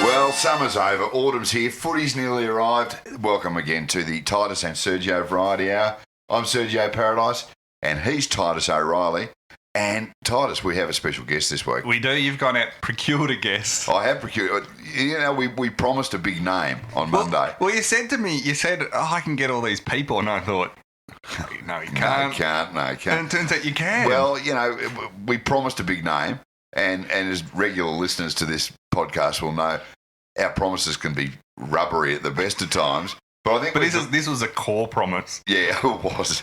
Well, summer's over, autumn's here, footy's nearly arrived. Welcome again to the Titus and Sergio Variety Hour. I'm Sergio Paradise, and he's Titus O'Reilly. And Titus, we have a special guest this week. We do. You've gone out procured a guest. I have procured. You know, we promised a big name on Monday. Well, you said to me, I can get all these people, and I thought, no, you can't. No, you can't. And it turns out you can. Well, you know, we promised a big name, and as regular listeners to this podcast will know, our promises can be rubbery at the best of times. But I think this was a core promise. Yeah, it was.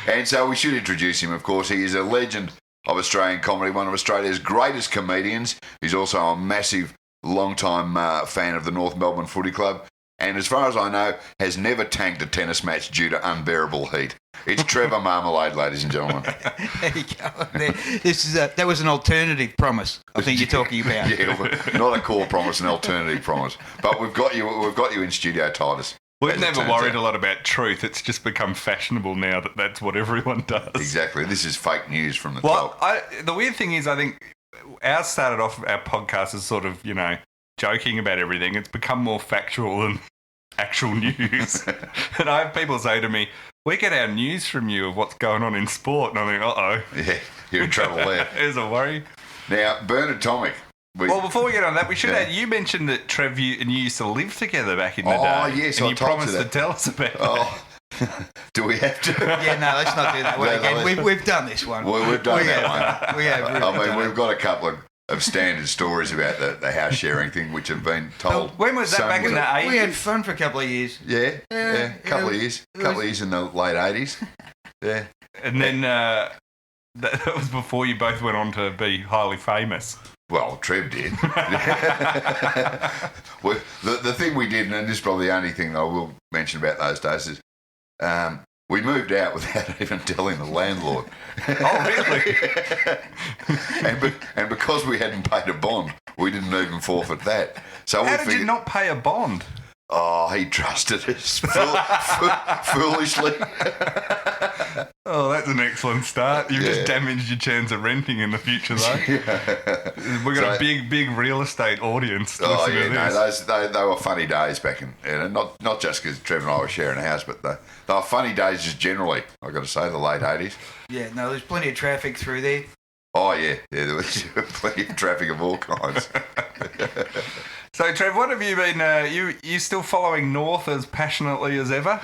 And so we should introduce him, of course. He is a legend of Australian comedy, one of Australia's greatest comedians. He's also a massive, long-time fan of the North Melbourne Footy Club. And as far as I know, has never tanked a tennis match due to unbearable heat. It's Trevor Marmalade, ladies and gentlemen. There you go. That was an alternative promise, I think you're talking about. Yeah, not a core promise, an alternative promise. But we've got you in studio, Titus. We've never worried a lot about truth. It's just become fashionable now that that's what everyone does. Exactly. This is fake news from the top. The weird thing is, I think ours started off our podcast as sort of, joking about everything. It's become more factual than actual news. And I have people say to me, we get our news from you of what's going on in sport. And I think, uh-oh. Yeah, you're in trouble there. There's a worry. Now, Bernard Tomic. Well, before we get on that, we should add, you mentioned that Trev and you used to live together back in the day. Oh, yes, and I you told promised you that. to tell us about that. Do we have to? Yeah, no, let's not do that one again. We've done this one. Well, we've done that one. We have. I mean, we've got a couple of standard stories about the house sharing thing, which have been told. When was that, back in the 80s? We had fun for a couple of years. Yeah, a couple of years. A couple of years in the late 80s. Yeah. And then that was before you both went on to be highly famous. Well, Trev did. Well, the thing we did, and this is probably the only thing that I will mention about those days, is we moved out without even telling the landlord. Oh, really? and because we hadn't paid a bond, we didn't even forfeit that. So How did you not pay a bond? Oh, he trusted us foolishly. Oh, that's an excellent start. You've just damaged your chance of renting in the future, though. Yeah. We've got a big real estate audience to listen to this. No, they were funny days back in, not just because Trevor and I were sharing a house, but they were funny days just generally, I've got to say, the late 80s. Yeah, no, there's plenty of traffic through there. Oh, yeah, there was plenty of traffic of all kinds. So, Trev, what have you been, you still following North as passionately as ever?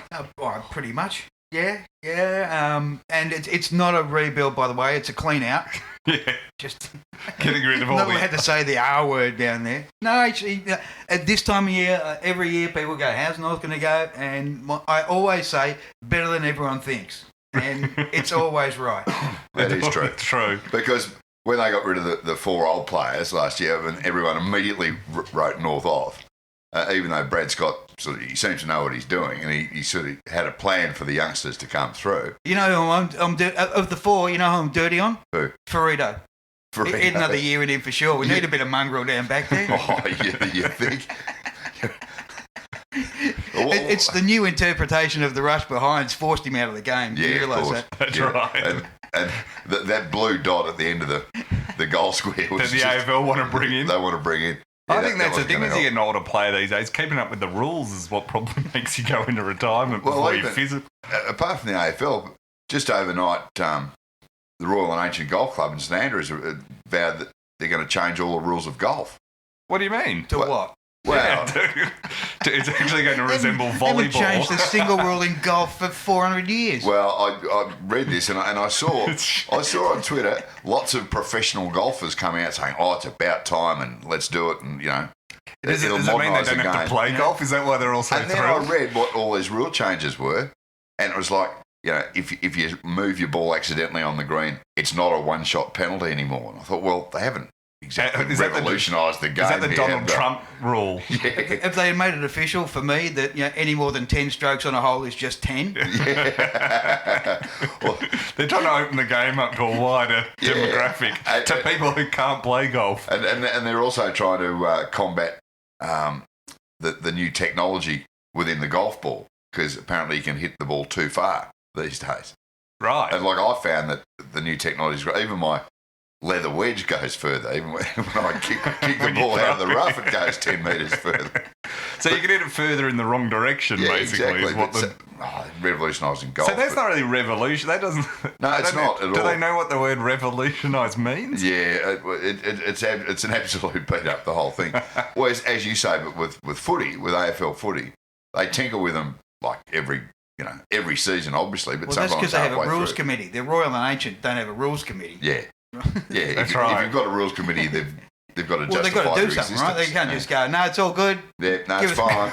Pretty much, yeah. And it's not a rebuild, by the way, it's a clean out. Yeah. Just getting rid of all we had to say the R word down there. No, actually, at this time of year, every year people go, how's North going to go? And I always say, better than everyone thinks. And it's always right. That is true. True. Because when they got rid of the four old players last year, and everyone immediately wrote North off, even though Brad Scott, he seems to know what he's doing, and he sort of had a plan for the youngsters to come through. You know who of the four, you know who I'm dirty on? Who? Ferrito. Another year in him for sure. We need a bit of mongrel down back there. Oh, you think? It's the new interpretation of the rush behind's forced him out of the game. Do you realise that? That's right. And that blue dot at the end of the goal square was the AFL want to bring in. They want to bring in. Yeah, I think that's the thing as you get an older player these days. Keeping up with the rules is what probably makes you go into retirement before you fizz. Apart from the AFL, just overnight, the Royal and Ancient Golf Club in St Andrews vowed that they're going to change all the rules of golf. What do you mean? To what? Well, it's actually going to resemble volleyball. They haven't changed the single rule in golf for 400 years. Well, I read this and I saw on Twitter lots of professional golfers coming out saying, "Oh, it's about time and let's do it," and Does it mean they don't have to play golf? Is that why they're all so thrilled? And then I read what all these rule changes were, and it was like, if you move your ball accidentally on the green, it's not a one-shot penalty anymore. And I thought, well, they haven't exactly revolutionised the game. Is that the Donald Trump rule? Yeah. If they made it official for me that any more than 10 strokes on a hole is just 10? Yeah. Well, they're trying to open the game up to a wider demographic, to people who can't play golf. And they're also trying to combat the new technology within the golf ball, because apparently you can hit the ball too far these days. Right. And I found that the new technology, even my leather wedge goes further, even when I kick the ball out of the rough, it goes 10 metres further. So you can hit it further in the wrong direction, basically. Is what revolutionising golf. So that's not really revolution. That doesn't. No, it's not at all. Do they know what the word revolutionise means? Yeah, it's an absolute beat up, the whole thing. Whereas, as you say, but with footy, with AFL footy, they tinker with them like every season, obviously. But well, that's because they have a rules through. committee. They're Royal and Ancient don't have a rules committee. Yeah, yeah. That's if right. you've got a rules committee, they've got to Well, they've got to do something, right? They can't just go, no, it's all good. Yeah, no, it's fine.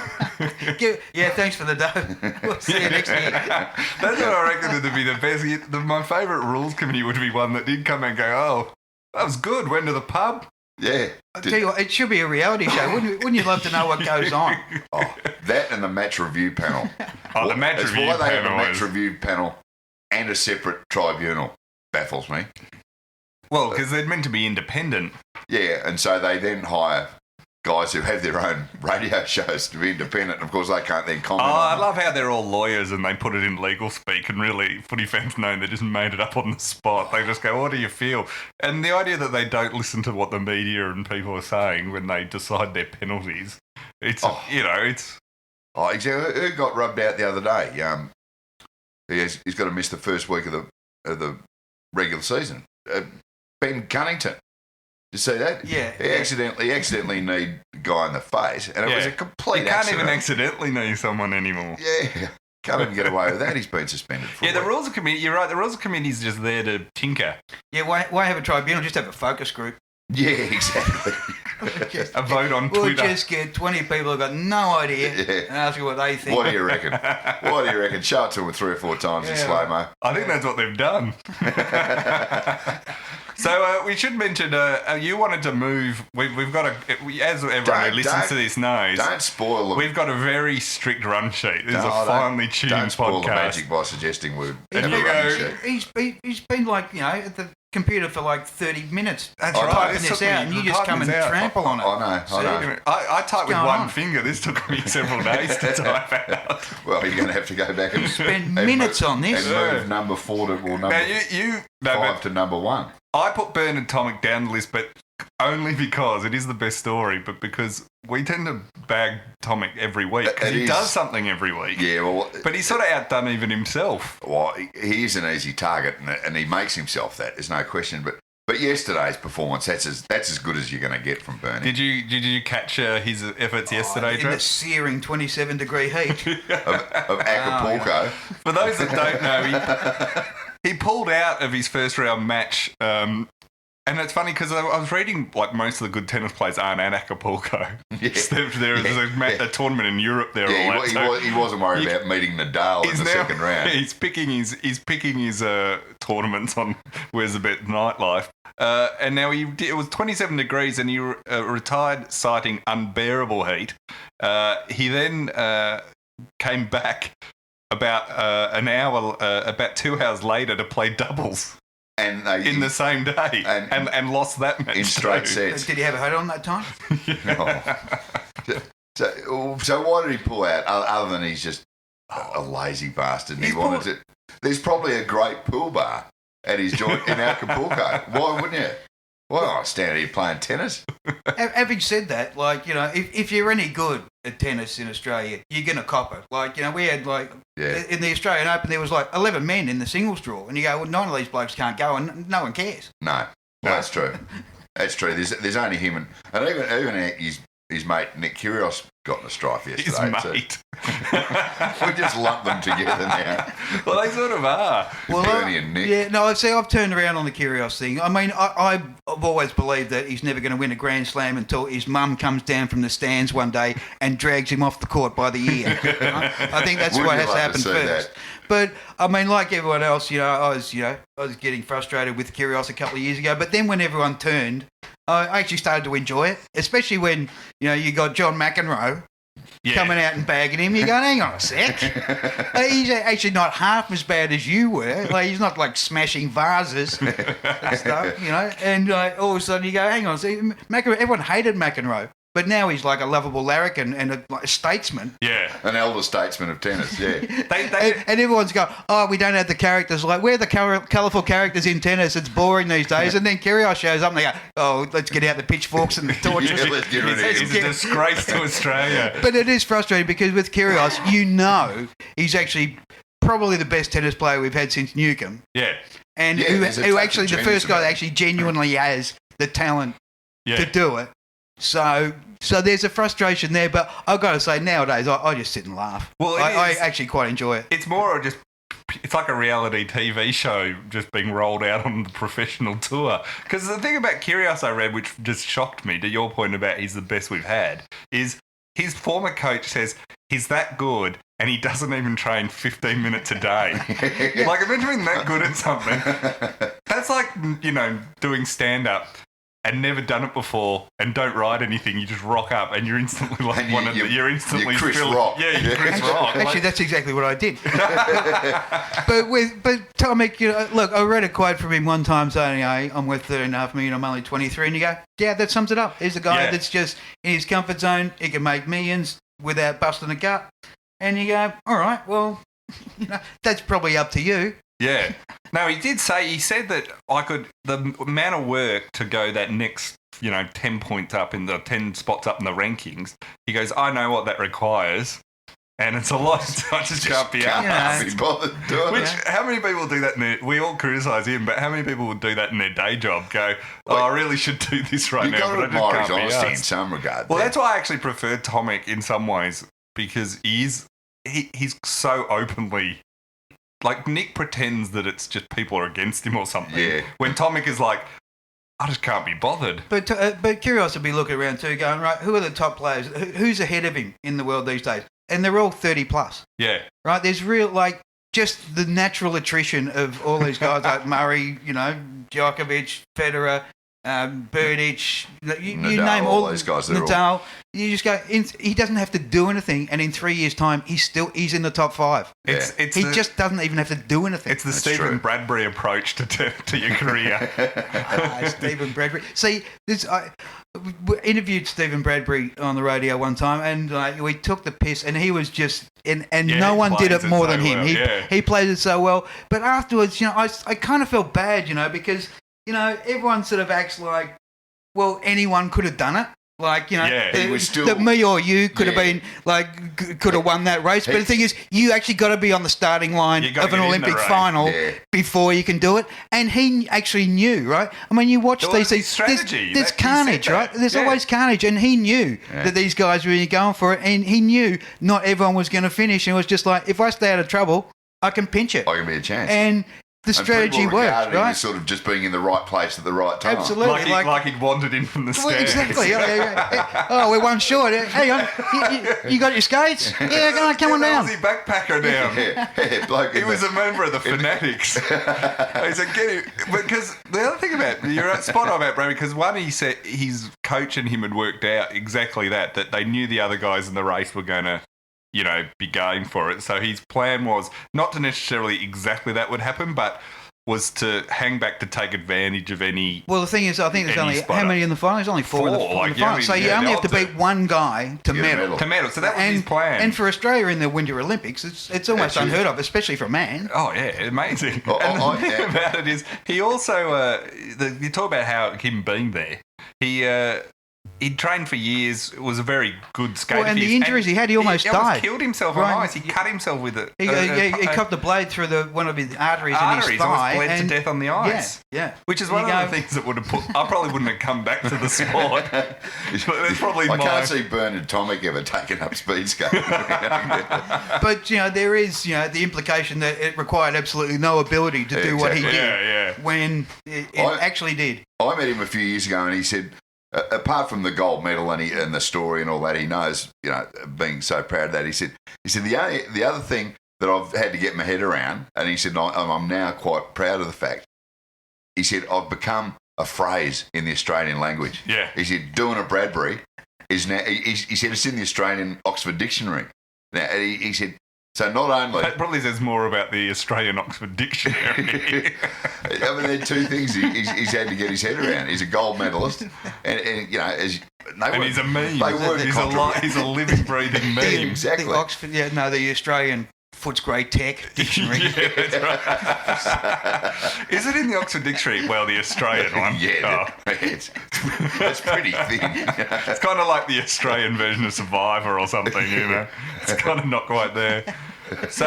Yeah, thanks for the dough. We'll see you next year. That's what I reckon would be the best. My favourite rules committee would be one that did come and go, oh, that was good. Went to the pub. Yeah. I'll tell you what, it should be a reality show. Wouldn't you love to know what goes on? Oh, that and the match review panel. The match It's review why they have a panel match is- review panel and a separate tribunal. Baffles me. Well, because they're meant to be independent. Yeah, and so they then hire guys who have their own radio shows to be independent. And of course, they can't then comment I on it. love how they're all lawyers and they put it in legal speak, and really, footy fans know they just made it up on the spot. They just go, what do you feel? And the idea that they don't listen to what the media and people are saying when they decide their penalties, it's. Oh, exactly. Who got rubbed out the other day? He's got to miss the first week of the regular season. Ben Cunnington. Did you see that? Yeah. He accidentally kneed the guy in the face, and it was a complete You can't accident. even accidentally knee someone anymore. Yeah. Can't even get away with that. He's been suspended for Yeah, a the week. rules of committee. You're right. The rules of committee is just there to tinker. Yeah, why have a tribunal? Just have a focus group. Yeah, exactly. A vote on We'll Twitter. just get 20 people who've got no idea and ask you what they think. What do you reckon? Show it to him 3 or 4 times in Yeah. slow-mo. I think that's what they've done. So we should mention you wanted to move. We've got as everyone who listens to this knows. Don't spoil them. We've got a very strict run sheet. This is a finely tuned Don't spoil podcast. the magic by suggesting we're He's having a running sheet. he's been like, at the computer for like 30 minutes. That's I know. right. Typing This this took me- out, and you just typing come and this out. trample on it. I know. I type with going one on? finger. This took me several days to type out. Well, you're going to have to go back and Spend and minutes move, on this. and move number 4 to number Now no, 5 but to number 1. I put Bernard Tomic down the list, but only because it is the best story, but because we tend to bag Tomic every week because It he is. does something every week. Yeah, well, But he's sort of outdone even himself. he is an easy target, and he makes himself that. There's no question. But yesterday's performance, that's as good as you're going to get from Bernie. Did you catch his efforts yesterday, in the Trev? searing 27-degree heat. of Acapulco. For those that don't know, he pulled out of his first round match. And it's funny because I was reading like most of the good tennis players aren't at Acapulco. Yeah. There's a tournament in Europe there. Yeah, all that, he wasn't worried about meeting Nadal in the second round. He's picking his tournaments on Where's the Bet Nightlife. And now it was 27 degrees and he retired citing unbearable heat. He then came back about about 2 hours later to play doubles. And In the same day, and- and lost that match in straight too. sets. Did he have a hat on that time? So why did he pull out? Other than he's just a lazy bastard. And he wanted to. There's probably a great pool bar at his joint in Acapulco. Why wouldn't you? Why not stand here playing tennis? Having said that, if you're any good at tennis in Australia, you're going to cop it. We had in the Australian Open, there was 11 men in the singles draw, and you go, well, 9 of these blokes can't go, and no one cares. No, that's true. That's true. There's only him and even his mate Nick Kyrgios got in a strife yesterday. His mate. We just lump them together now. Well, they sort of are. Bernie and Nick. Yeah, no, I've turned around on the Kyrgios thing. I mean, I've always believed that he's never going to win a Grand Slam until his mum comes down from the stands one day and drags him off the court by the ear. I think that's what has to happen first. But I mean, like everyone else, I was getting frustrated with Kyrgios a couple of years ago. But then when everyone turned, I actually started to enjoy it, especially when you got John McEnroe coming out and bagging him. You're going, hang on a sec. He's actually not half as bad as you were. He's not smashing vases and stuff, And all of a sudden you go, hang on a sec. McEnroe, everyone hated McEnroe. But now he's like a lovable larrikin and a statesman. Yeah. An elder statesman of tennis, yeah. And everyone's going, oh, we don't have the characters. Like, where are the colourful characters in tennis? It's boring these days. And then Kyrgios shows up and they go, oh, let's get out the pitchforks and the torches. Yeah, let's get rid of him. It's a disgrace to Australia. But it is frustrating because with Kyrgios, you know he's actually probably the best tennis player we've had since Newcomb. Yeah. And Yeah, who actually, the first guy that actually genuinely has the talent to do it. So there's a frustration there, but I've got to say nowadays I just sit and laugh. Well, I actually quite enjoy it. It's more just, it's like a reality TV show just being rolled out on the professional tour. Because the thing about Kyrgios I read, which just shocked me, to your point about he's the best we've had, is his former coach says he's that good and he doesn't even train 15 minutes a day. Like, imagine being that good at something. That's like, doing stand-up and never done it before and don't write anything. You just rock up and you're instantly like you're instantly Chris Phil. Rock. Yeah, you're Chris Rock. Actually, that's exactly what I did. but Tomic, look, I read a quote from him one time saying, I'm worth $13.5 million, I'm only 23. And you go, yeah, that sums it up. He's a guy that's just in his comfort zone. He can make millions without busting a gut. And you go, all right, well, that's probably up to you. Yeah. No, he said that the amount of work to go that next, 10 points up in the 10 spots up in the rankings, he goes, I know what that requires. And it's a lot. I just can't be out. Can't be bothered doing it. How many people do that? We all criticise him, but how many people would do that in their day job? Go, I really should do this right now, but I just can't be honesty in asked. some regard. Well, that's why I actually prefer Tomic in some ways, because he's so openly. Like, Nick pretends that it's just people are against him or something. Yeah. When Tomic is like, I just can't be bothered. But Kyrgios would be looking around too, going, right, who are the top players? Who's ahead of him in the world these days? And they're all 30 plus. Yeah. Right? There's just the natural attrition of all these guys like Murray, Djokovic, Federer, Berdych, you name all those guys. Nadal. You just go. He doesn't have to do anything, and in 3 years' time, he's in the top five. Yeah. He just doesn't even have to do anything. It's the Stephen Bradbury approach to your career. Stephen Bradbury. See, I interviewed Stephen Bradbury on the radio one time, and we took the piss, and he was just and no one did it more than him. He played it so well, but afterwards, I kind of felt bad, because. Everyone sort of acts like, well, anyone could have done it. Like, that me or you could have been, could have won that race. But the thing is, you actually got to be on the starting line of an Olympic final before you can do it. And he actually knew, right? I mean, you watch these strategy. There's carnage, right? There's always carnage. And he knew that these guys were really going for it. And he knew not everyone was going to finish. And it was just like, if I stay out of trouble, I can pinch it. I can be a chance. And the strategy worked, right? Sort of just being in the right place at the right time. Absolutely. Like he'd wanted him from the start. Exactly. Oh, we're one short. Hang on. You got your skates? Yeah, come on down. Aussie backpacker down. He was a member of the Fanatics. He said, get him. Because the other thing about, you're spot on about Brady, because one, he said his coach and him had worked out exactly that they knew the other guys in the race were going to, be going for it. So his plan was not to necessarily exactly that would happen, but was to hang back to take advantage of any. Well, the thing is, I think there's only how many in the final? There's only four in the final. So you only have to beat one guy to medal. So that was his plan. And for Australia in the Winter Olympics, it's almost unheard of, especially for a man. Oh yeah, amazing. And the thing about it is, he also you talk about how him being there. He'd trained for years. It was a very good skater. Well, and the injuries he had, he almost died. He almost killed himself on ice. He cut himself with it. He cut the blade through one of his arteries in his thigh. Bled to death on the ice. Yeah. Which is one of the things that would have put... I probably wouldn't have come back to the sport. That's probably I can't see Bernard Tomic ever taking up speed skating. But, there is, the implication that it required absolutely no ability to do what he did when it actually did. I met him a few years ago and he said... apart from the gold medal and the story and all that, he knows, being so proud of that. He said the other thing that I've had to get my head around, and he said I'm now quite proud of the fact. He said I've become a phrase in the Australian language. Yeah. He said doing a Bradbury is now. He said it's in the Australian Oxford Dictionary. Now he said. So not only... That probably says more about the Australian Oxford Dictionary. I mean, there are two things he's had to get his head around. He's a gold medalist, and as And he's a meme. They were He's a living, breathing meme. Exactly. The Oxford, the Australian Footscray Tech Dictionary. Yeah, that's right. Is it in the Oxford Dictionary? Well, the Australian one. Yeah, it's pretty thin. It's kind of like the Australian version of Survivor or something, you know. It's kind of not quite there. So,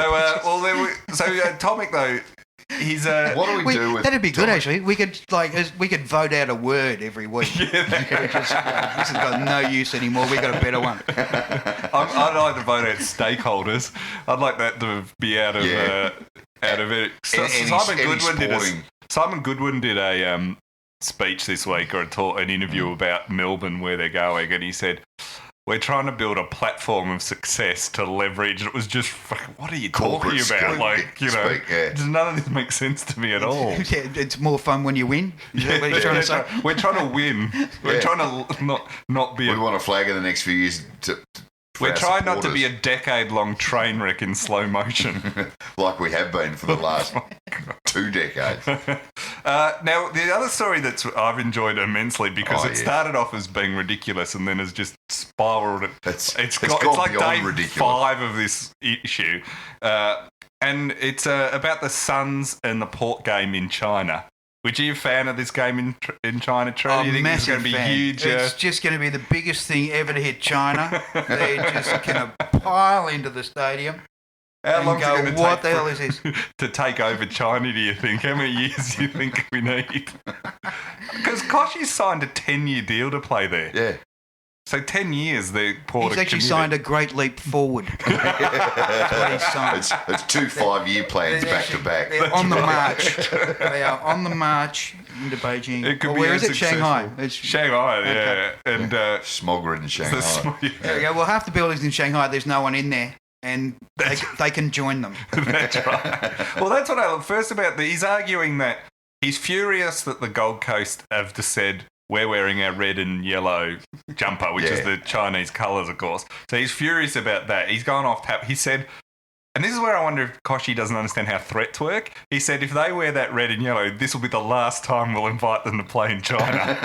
Tomic though, he's what do we do with that'd be good Tomic? actually. We could vote out a word every week. Yeah, This has got no use anymore. We got a better one. I'd like to vote out stakeholders. I'd like that to be out of it. So Simon Goodwin did a speech this week, or an interview about Melbourne, where they're going, and he said, we're trying to build a platform of success to leverage. And it was just, what are you talking about? None of this makes sense to me at all. Yeah, it's more fun when you win. Is that what you're trying to say? We're trying to win. We're trying to not be. We want a flag in the next few years. We're trying not to be a decade-long train wreck in slow motion. Like we have been for the last 2 decades. Now, the other story that I've enjoyed immensely, because it started off as being ridiculous and then has just spiraled. It's like day ridiculous. 5 of this issue. And it's about the Suns and the Port game in China. Which are you a fan of this game in China, Trevor? Oh, you think it's massive going to be fan. huge? It's just going to be the biggest thing ever to hit China. They're just going to pile into the stadium. How long go, is it going to what take the hell is this? to take over China, do you think? How many years do you think we need? Because Koshi's signed a 10-year deal to play there. Yeah. So 10 years, the Port He's actually signed a great leap forward. That's what he's signed. It's 2 5-year plans back to back. They're on the march. They are on the march into Beijing. It could Or be where as is it? Shanghai. successful. It's Shanghai, Okay. yeah. And Smog-ridden Shanghai. yeah, well, half the buildings in Shanghai, there's no one in there, and they can join them. That's right. Well, that's what I love first about he's arguing that he's furious that the Gold Coast have just said, we're wearing our red and yellow jumper, which is the Chinese colours, of course. So he's furious about that. He's gone off tap. He said, and this is where I wonder if Koshi doesn't understand how threats work. He said, if they wear that red and yellow, this will be the last time we'll invite them to play in China.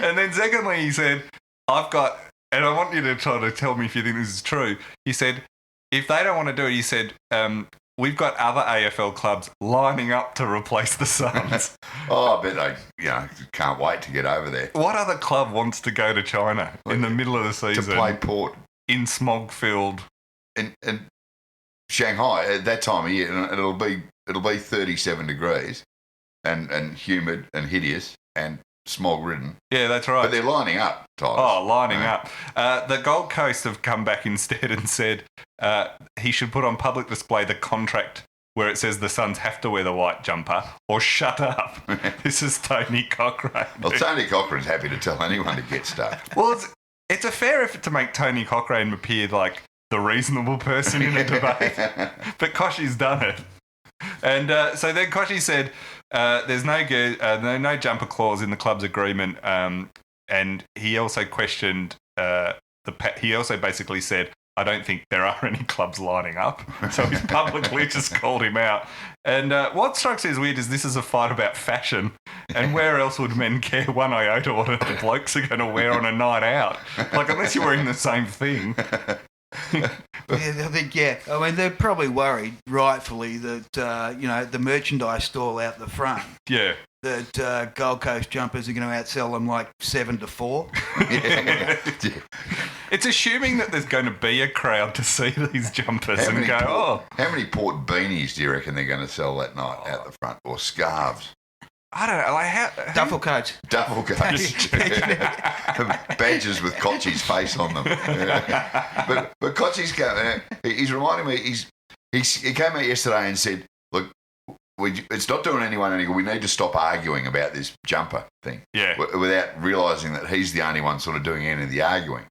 And then secondly, he said, I've got, and I want you to try to tell me if you think this is true. He said, if they don't want to do it, he said, we've got other AFL clubs lining up to replace the Suns. I bet they can't wait to get over there. What other club wants to go to China in the middle of the season? To play Port. In smog-filled. And Shanghai, at that time of year, it'll be 37 degrees and humid and hideous and smog-ridden. Yeah, that's right. But they're lining up, Tyler. Oh, lining up. The Gold Coast have come back instead and said he should put on public display the contract where it says the Suns have to wear the white jumper or shut up. This is Tony Cochrane. Well, Tony Cochrane's happy to tell anyone to get stuck. Well, it's a fair effort to make Tony Cochrane appear like the reasonable person in a debate, but Koshi's done it. And so then Koshi said there's no jumper clause in the club's agreement, and he also questioned he also basically said, I don't think there are any clubs lining up. So he's publicly just called him out. And what strikes me as weird is this is a fight about fashion. And where else would men care one iota what the blokes are going to wear on a night out? Like, unless you're wearing the same thing. I think, I mean, they're probably worried, rightfully, that, the merchandise stall out the front, that Gold Coast jumpers are going to outsell them like 7-4. It's assuming that there's going to be a crowd to see these jumpers How many Port beanies do you reckon they're going to sell that night out the front? Or scarves? I don't know. Like Duffel coats. Duffel coats. Badges with Kochi's face on them. But Kochi's he's reminding me, he came out yesterday and said, look, it's not doing anyone any good. We need to stop arguing about this jumper thing. Yeah. Without realising that he's the only one sort of doing any of the arguing.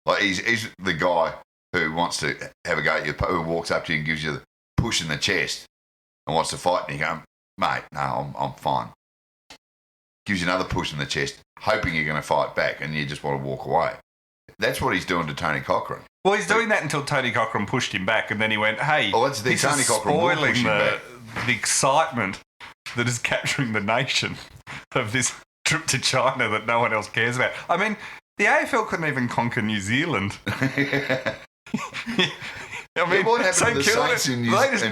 Like he's the guy who wants to have a go at you, who walks up to you and gives you the push in the chest and wants to fight, and you go, mate, no, I'm fine. Gives you another push in the chest, hoping you're going to fight back, and you just want to walk away. That's what he's doing to Tony Cochrane. Well, he's doing that until Tony Cochrane pushed him back, and then he went, hey, that's the this Tony is Cochrane will spoiling push him back. the excitement that is capturing the nation of this trip to China that no one else cares about. I mean, the AFL couldn't even conquer New Zealand. I mean, what happened to the Saints in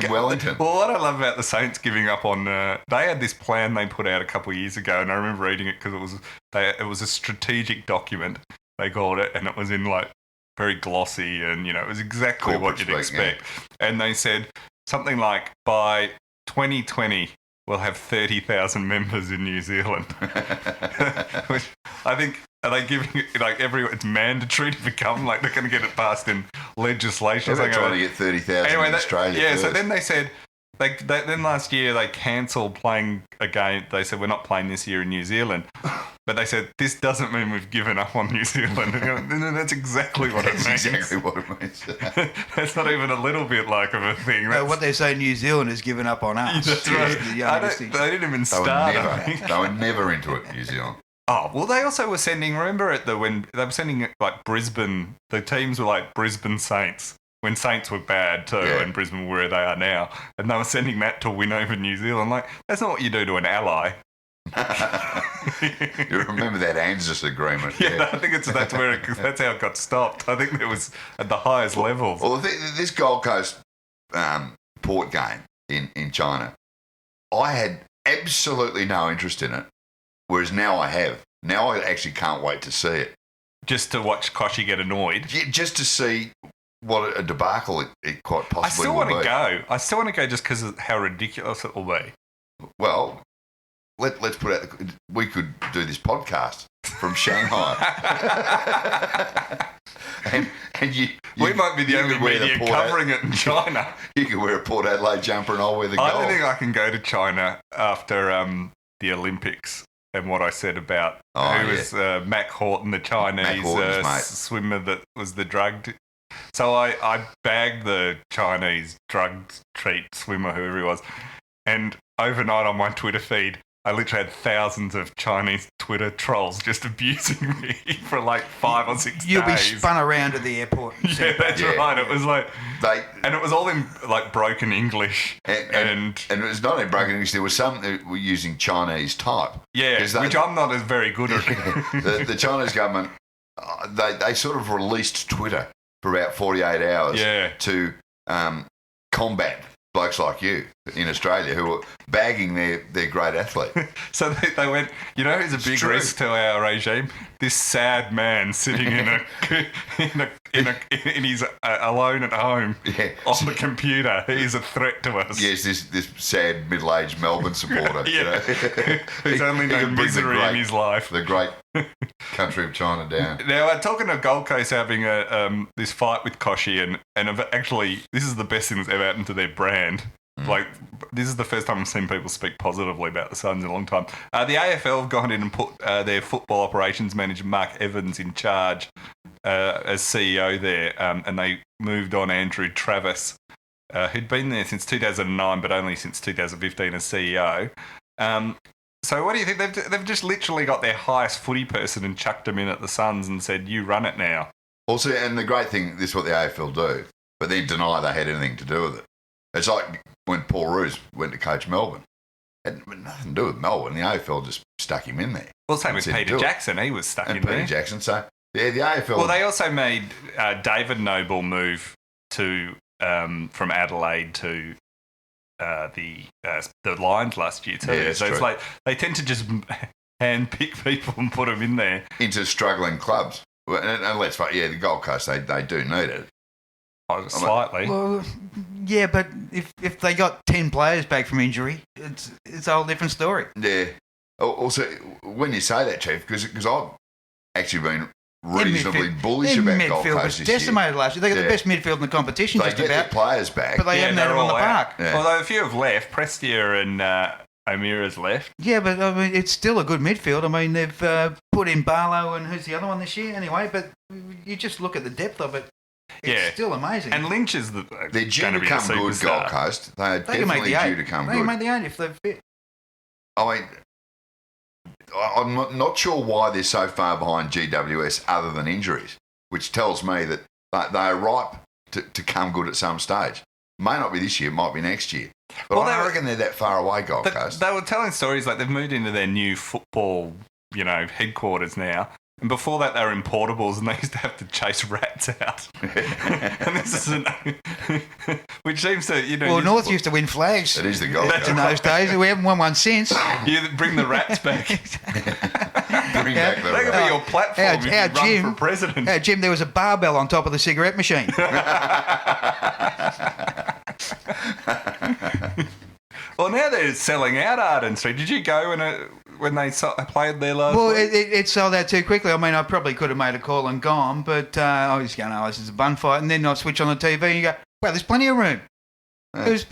Wellington? Well, what I love about the Saints giving up on... they had this plan they put out a couple of years ago, and I remember reading it because it was a strategic document, they called it, and it was in like very glossy, and it was exactly what you'd expect. Yeah. And they said something like, by 2020, we'll have 30,000 members in New Zealand. Which I think... Are they giving it, like, it's mandatory to become, like, they're going to get it passed in legislation? They're trying to get 30,000 in Australia. Yeah, first. So then they said, then last year they cancelled playing a game. They said, we're not playing this year in New Zealand. But they said, this doesn't mean we've given up on New Zealand. No, that's exactly what it means. That's exactly what it means. That's not even a little bit like of a thing. What they say, New Zealand has given up on us. That's right. They didn't even start. They were never into it, New Zealand. Oh, well, they also were sending, remember when they were sending like Brisbane, the teams were like Brisbane Saints, when Saints were bad too, and Brisbane were where they are now, and they were sending that to win over New Zealand. Like, that's not what you do to an ally. You remember that ANZUS agreement? Yeah, I think that's how it got stopped. I think it was at the highest levels. Well, this Gold Coast Port game in China, I had absolutely no interest in it. Whereas now I have. Now I actually can't wait to see it. Just to watch Koshi get annoyed? Yeah, just to see what a debacle it quite possibly will be. I still want to go. I still want to go just because of how ridiculous it will be. Well, let's put out... We could do this podcast from Shanghai. and you we might be the only media covering it in China. You can wear a Port Adelaide jumper and I'll wear the gold. I don't think I can go to China after the Olympics. And what I said about was Mac Horton, the Chinese swimmer that was the drugged. So I bagged the Chinese drug treat swimmer, whoever he was. And overnight on my Twitter feed, I literally had thousands of Chinese Twitter trolls just abusing me for like 5 or 6 days. You'll be spun around at the airport. Yeah, that's right. It was like... and it was all in like broken English. And it was not in broken English. There was some that were using Chinese type. Yeah, which I'm not as very good at. The Chinese government, they sort of released Twitter for about 48 hours to combat blokes like you in Australia who were bagging their great athlete. So they went, who's a big risk to our regime? This sad man sitting in his alone at home on the computer. He's a threat to us. Yes, this sad middle-aged Melbourne supporter. Who's only known misery in his life. The great country of China down. Now, talking of Gold Coast having this fight with Koshi, and actually, this is the best thing that's ever happened to their brand. Like, this is the first time I've seen people speak positively about the Suns in a long time. The AFL have gone in and put their football operations manager, Mark Evans, in charge as CEO there, and they moved on Andrew Travis, who'd been there since 2009, but only since 2015 as CEO. So what do you think? They've just literally got their highest footy person and chucked him in at the Suns and said, you run it now. Also, and the great thing, this is what the AFL do, but they deny they had anything to do with it. It's like when Paul Roos went to coach Melbourne. It had nothing to do with Melbourne. The AFL just stuck him in there. Well, same with Peter Jackson. He was stuck in there. Peter Jackson. So, yeah, the AFL... Well, they also made David Noble move to from Adelaide to the Lions last year too. Yeah, so it's like they tend to just hand-pick people and put them in there. Into struggling clubs. And let's face it, the Gold Coast, they do need it. Slightly. Well, yeah, but if they got 10 players back from injury, it's a whole different story. Yeah. Also, when you say that, Chief, because I've actually been reasonably bullish about Gold Coast this year. Decimated last year. They got the best midfield in the competition, they get their players back. But they haven't had them on the park. Yeah. Although a few have left. Prestia and O'Meara's left. Yeah, but I mean, it's still a good midfield. I mean, they've put in Barlow and who's the other one this year anyway, but you just look at the depth of it. It's still amazing. And Lynch is they're due to come good, Gold Coast. They're definitely due to come good. They can make the 8 if they're fit. I mean, I'm not sure why they're so far behind GWS other than injuries, which tells me that they are ripe to come good at some stage. May not be this year, might be next year. But I reckon they're that far away, Gold Coast. They were telling stories like they've moved into their new football headquarters now. And before that, they were in portables, and they used to have to chase rats out. And this isn't, which seems to, Well, North used to win flags. It is the Gold Coast. In those days. We haven't won one since. You bring the rats back. Bring back the That could be your platform if you run Jim, for president. Jim, there was a barbell on top of the cigarette machine. Well, now they're selling out Arden Street. Did you go when they played there last Well, week? it sold out too quickly. I mean, I probably could have made a call and gone, but I was going, this is a bun fight. And then I switch on the TV and you go, well, there's plenty of room. There was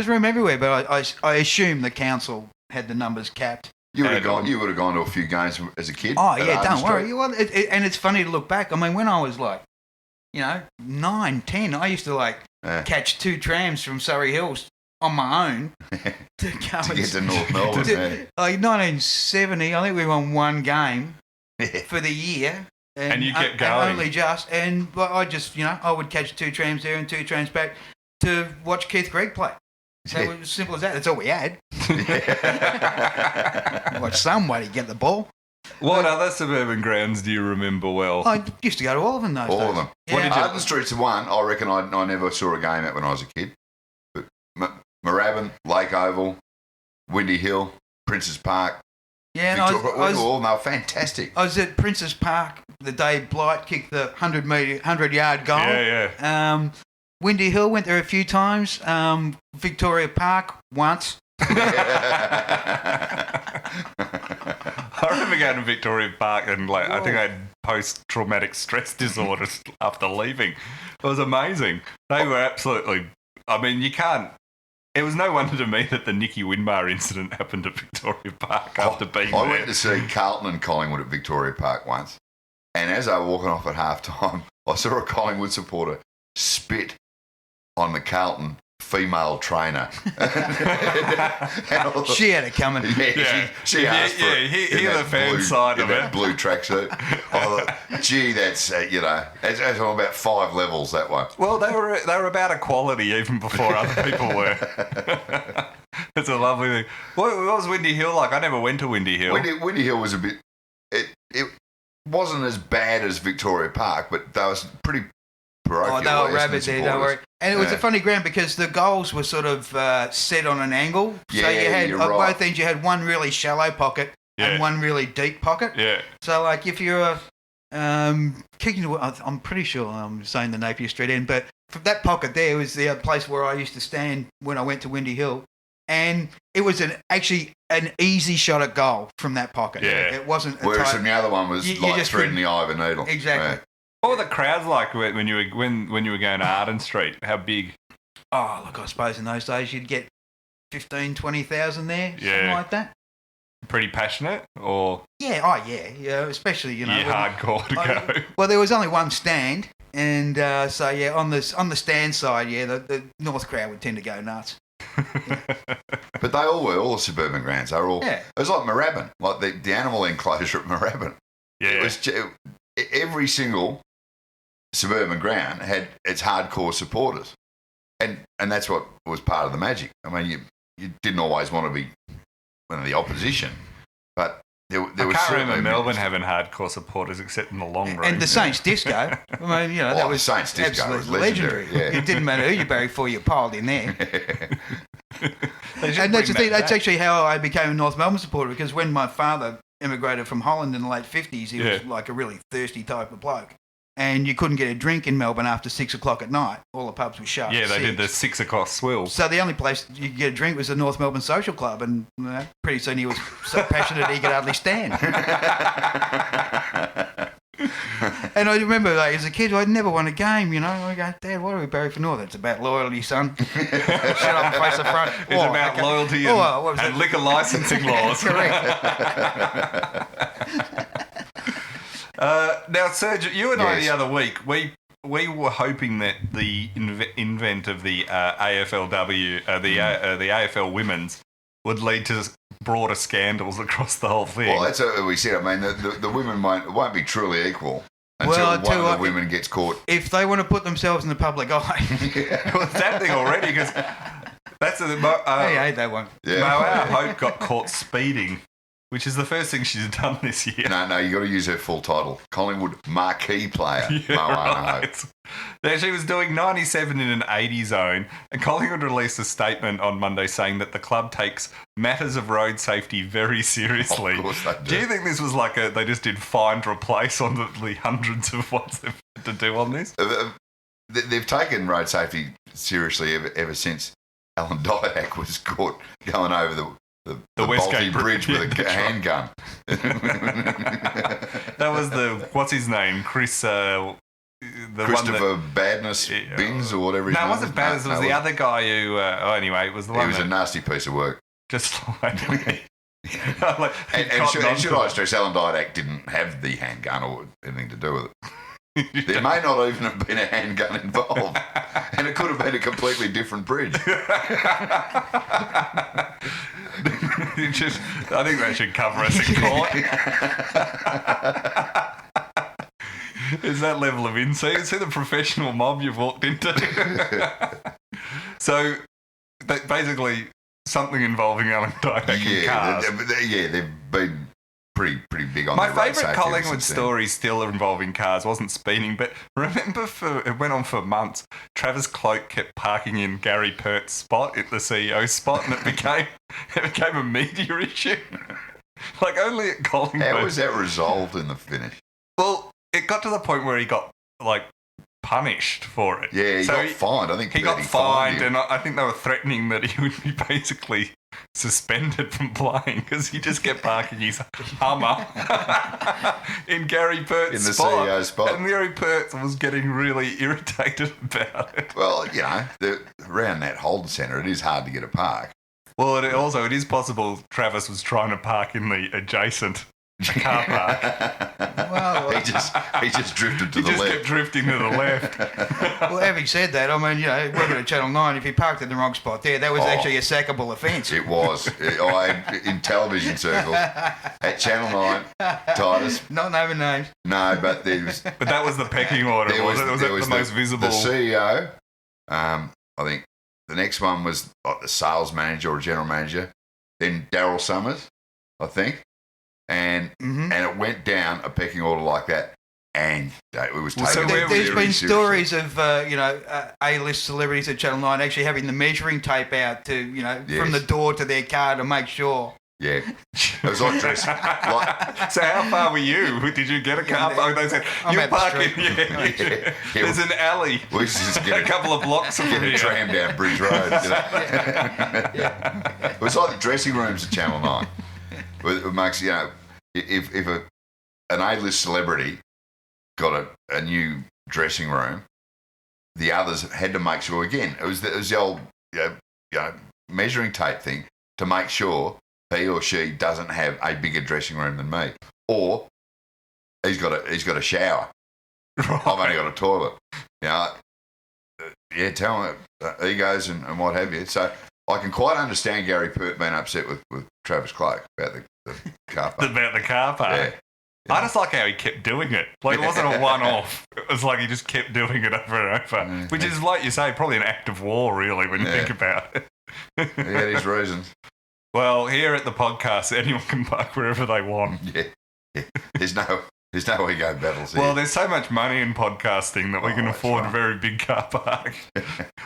room everywhere, but I assume the council had the numbers capped. You would have gone to a few games as a kid. Oh, at yeah, Arden don't worry. Street? Well, and it's funny to look back. I mean, when I was 9, 10, I used to catch 2 trams from Surrey Hills on my own to go to get to North Melbourne. Yeah. 1970, I think we won 1 game for the year. And you kept going. Only just. But I just, I would catch 2 trams there and 2 trams back to watch Keith Gregg play. So it was as simple as that. That's all we had. Watch somebody get the ball. What other suburban grounds do you remember well? I used to go to all of them those days. All of them. Yeah. Arden Street's the one. I reckon I never saw a game at when I was a kid. But Moorabbin, Lake Oval, Windy Hill, Princes Park. Yeah, and they were fantastic. I was at Princes Park the day Blight kicked the 100-yard goal. Yeah. Windy Hill went there a few times. Victoria Park once. I remember going to Victoria Park and I think I had post-traumatic stress disorder after leaving. It was amazing. They were absolutely... I mean, you can't... It was no wonder to me that the Nicky Winmar incident happened at Victoria Park after being there. I went to see Carlton and Collingwood at Victoria Park once, and as they were walking off at half-time, I saw a Collingwood supporter spit on the Carlton female trainer. She had it coming. Yeah. She asked for it. Hear the fan side of that it. blue tracksuit. I thought, gee, that's, that's on about 5 levels, that one. Well, they were about equality even before other people were. It's a lovely thing. What was Windy Hill like? I never went to Windy Hill. Windy Hill was a bit... It wasn't as bad as Victoria Park, but they was pretty parochial. They were rabid there, don't worry. And it was a funny ground because the goals were sort of set on an angle. Yeah, so you had, you're on right. both ends, you had one really shallow pocket and one really deep pocket. Yeah. So, if you're kicking... I'm pretty sure I'm saying the Napier Street end, but from that pocket there was the place where I used to stand when I went to Windy Hill. And it was actually an easy shot at goal from that pocket. Yeah. It wasn't... Whereas the other one was you like just threading couldn't- the eye of a needle. Exactly. What were the crowds like when you were going to Arden Street? How big? Oh, look, I suppose in those days you'd get 15,000, 20,000 there, something like that. Pretty passionate, or Yeah, especially, you hardcore to go? Well, there was only one stand, and on the stand side, the North crowd would tend to go nuts. But they all were, all the suburban grounds. They were all... Yeah. It was like Moorabbin, like the animal enclosure at Moorabbin. Yeah. Every single suburban ground had its hardcore supporters. And that's what was part of the magic. I mean, you didn't always want to be one of the opposition, but there was... I can't remember Melbourne having hardcore supporters except in the long room. And the Saints disco. I mean, that was the Saints disco was absolutely legendary. Yeah. It didn't matter who you buried for, you piled in there. They should And that's the bring thing. that That's back. actually how I became a North Melbourne supporter, because when my father immigrated from Holland in the late 50s, he was like a really thirsty type of bloke. And you couldn't get a drink in Melbourne after 6 o'clock at night. All the pubs were shut. Yeah, at they 6. did the 6 o'clock swill. So the only place you could get a drink was the North Melbourne Social Club, and pretty soon he was so passionate he could hardly stand. And I remember, as a kid, I'd never won a game, I go, Dad, what are we buried for North? It's about loyalty, son. Shut up and face the front. It's about loyalty and liquor licensing laws. Correct. Now, Sergio, you and I Yes. the other week, we were hoping that the invent of the AFLW, the AFL Women's, would lead to broader scandals across the whole thing. Well, that's what we said. I mean, the women won't be truly equal until Well, one of the women gets caught. If they want to put themselves in the public eye, Well, it's happening already because that's I hate that one. Yeah. Moa Hope got caught speeding which is the first thing she's done this year. No, you got to use her full title. Collingwood marquee player, Yeah, Moana Hope. Now, she was doing 97 in an 80 zone, and Collingwood released a statement on Monday saying that the club takes matters of road safety very seriously. Of course they do. Do you think this was like they just did find replace on the hundreds of what they've had to do on this? They've taken road safety seriously ever since Alan Didak was caught going over the Westgate Balti Bridge with a that's right. handgun. That was what's his name? Chris... Christopher Badness Bins or whatever his name No, it wasn't Badness. It was the other guy who... anyway, it was the one It was a nasty piece of work. just like... And should I stress, Alan Didak didn't have the handgun or anything to do with it. There may not even have been a handgun involved, and it could have been a completely different bridge. I think that should cover us in court. Is that level of insight? See the professional mob you've walked into? So, basically, something involving Alan Didak and cars. They've been pretty big on My their road favourite safety Collingwood since then. story still involving cars wasn't speeding, but remember it went on for months. Travis Cloak kept parking in Gary Pert's spot at the CEO spot, and it became a media issue. Like only at Collingwood. How was that resolved in the finish? Well, it got to the point where he got punished for it. Yeah, he got fined. I think he got fined, him. and I think they were threatening that he would be basically suspended from playing because he just kept parking his Hummer in Gary Pert's In the spot. CEO spot. And Gary Pert was getting really irritated about it. Well, around that Holden Centre, it is hard to get a park. Well, it is possible Travis was trying to park in the adjacent car park. Well, He just drifted to He the just left. kept drifting to the left. well, having said that, I mean, working at Channel 9, if you parked in the wrong spot there, that was actually a sackable offence. It was. In television circles. At Channel 9, Titus. Not naming names. No, but there was... But that was the pecking order, There wasn't it? Was there it the most visible? The CEO. I think the next one was the sales manager or general manager. Then Daryl Summers, I think. And it went down a pecking order like that, and it was taken. so where There's very been seriously. stories of A-list celebrities at Channel 9 actually having the measuring tape out to from the door to their car to make sure. Yeah, it was like dress. So how far were you? Did you get a car? They said I'm you at the park in. street. Yeah. There's an alley. We used to just A get couple of blocks from a here. tram down Bridge Road. It was like the dressing rooms at Channel 9. It makes if an A-list celebrity got a new dressing room, the others had to make sure again. It was the old measuring tape thing to make sure he or she doesn't have a bigger dressing room than me, or he's got a shower. I've only got a toilet. Tell him egos and what have you. So I can quite understand Gary Pert being upset with Travis Cloak about the car park. About the car park. Yeah. I just like how he kept doing it. Like, it wasn't a one-off. It was like he just kept doing it over and over, which is, like you say, probably an act of war, really, when you think about it. He had his reasons. Well, here at the podcast, anyone can park wherever they want. Yeah. There's no ego battles here. Well, there's so much money in podcasting that we can that's afford a right. very big car park.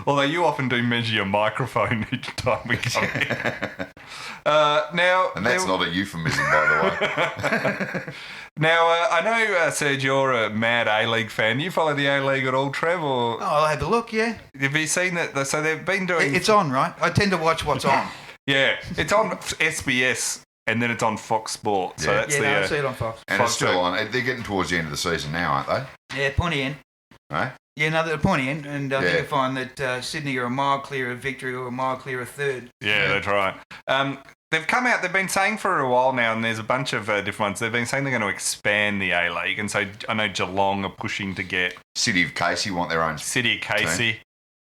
Although you often do measure your microphone each time we come in. And that's not a euphemism, by the way. Now, I know, Serge, you're a mad A-League fan. Do you follow the A-League at all, Trev? Or Oh, I'll have a look, yeah. have you seen that? So they've been doing... It's on, right? I tend to watch what's on. Yeah, it's on SBS and then it's on Fox Sports. So Yeah. that's I see it on Fox. And it's still on. They're getting towards the end of the season now, aren't they? Yeah, pointy end. Right? Yeah, no, they're pointy end. And I think Yeah. you find that Sydney are a mile clear of victory or a mile clear of third. Yeah, that's right. They've come out, they've been saying for a while now, and there's a bunch of different ones, they've been saying they're going to expand the A-League, and so I know Geelong are pushing to get City of Casey want their own. City of Casey,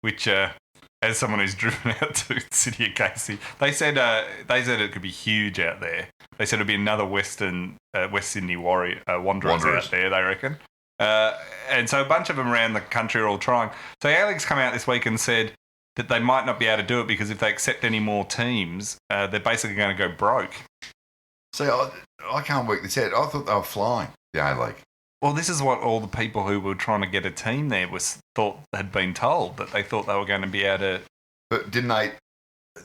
which, as someone who's driven out to City of Casey, they said it could be huge out there. They said it'd be another West Sydney Wanderers out there, they reckon. And so a bunch of them around the country are all trying. So A-League's come out this week and said that they might not be able to do it because if they accept any more teams, they're basically going to go broke. See, I can't work this out. I thought they were flying the A-League. Well, this is what all the people who were trying to get a team there thought had been told, that they thought they were going to be able to. But didn't they?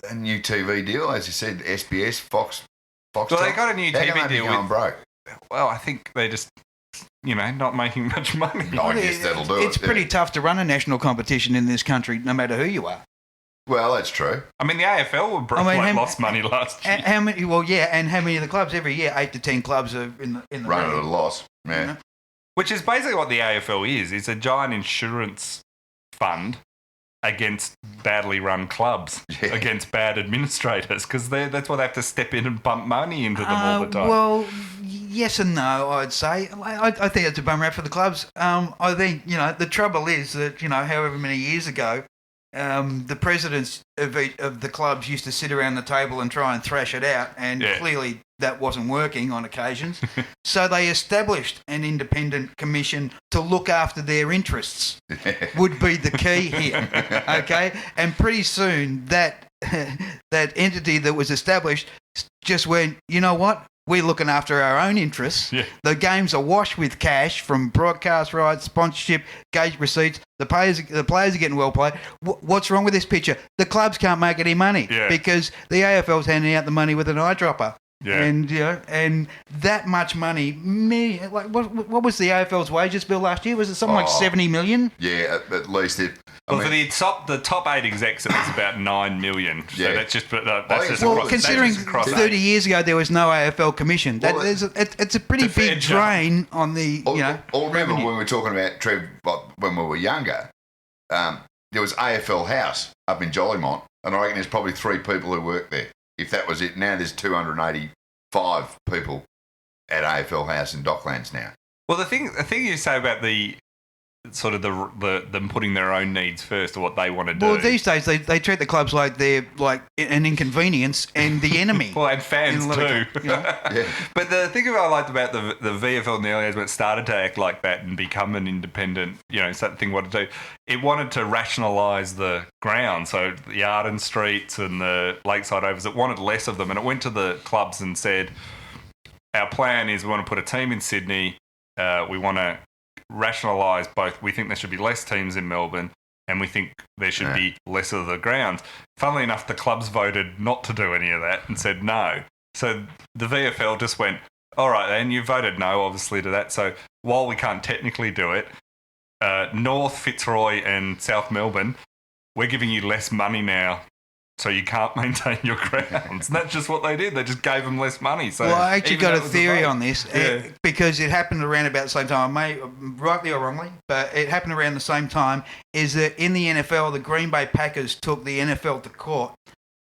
A new TV deal, as you said, SBS, Fox. Well, they got a new TV deal going broke. Well, I think they just, not making much money. I guess that'll do it. It's pretty tough to run a national competition in this country, no matter who you are. Well, that's true. I mean, the AFL lost money last year. How many? Well, yeah, and how many of the clubs every year? 8 to 10 clubs are in the running at league. a loss. Yeah. Which is basically what the AFL is. It's a giant insurance fund against badly run clubs, against bad administrators, because that's why they have to step in and pump money into them all the time. Well, yes and no, I'd say. I think it's a bum rap for the clubs. I think, the trouble is that, however many years ago, the presidents of the clubs used to sit around the table and try and thrash it out, and clearly that wasn't working on occasions. So they established an independent commission to look after their interests, would be the key here, okay? And pretty soon that entity that was established just went, you know what? We're looking after our own interests. Yeah. The games are washed with cash from broadcast rights, sponsorship, gate receipts. The players are getting well paid. What's wrong with this picture? The clubs can't make any money because the AFL's handing out the money with an eyedropper. Yeah. And that much money, what was the AFL's wages bill last year? Was it something like 70 million? Yeah, at least it. For the top 8 execs, it was about 9 million. So that's just considering across 30 years ago there was no AFL commission. It's a pretty big drain on the remember revenue. when we were talking about Trev when we were younger, there was AFL House up in Jollymont, and I reckon there's probably 3 people who work there. If that was it, now there's 285 people at AFL House in Docklands now. Well, the thing you say about the sort of them putting their own needs first, or what they want to do. Well, these days they treat the clubs like they're like an inconvenience and the enemy. Well, and fans too. Yeah. But the thing I liked about the VFL in the early days when it started to act like that and become an independent, something what to do, it wanted to rationalise the ground. So the Arden Streets and the Lakeside Overs, it wanted less of them. And it went to the clubs and said, our plan is we want to put a team in Sydney, we want to rationalise both. We think there should be less teams in Melbourne, and we think there should be less of the grounds. Funnily enough, the clubs voted not to do any of that and said no. So the VFL just went, all right then, you voted no, obviously, to that. So while we can't technically do it, North, Fitzroy and South Melbourne, we're giving you less money now, so you can't maintain your grounds. And that's just what they did. They just gave them less money. So I actually got a theory on this because it happened around about the same time. Rightly or wrongly, but it happened around the same time, is that in the NFL, the Green Bay Packers took the NFL to court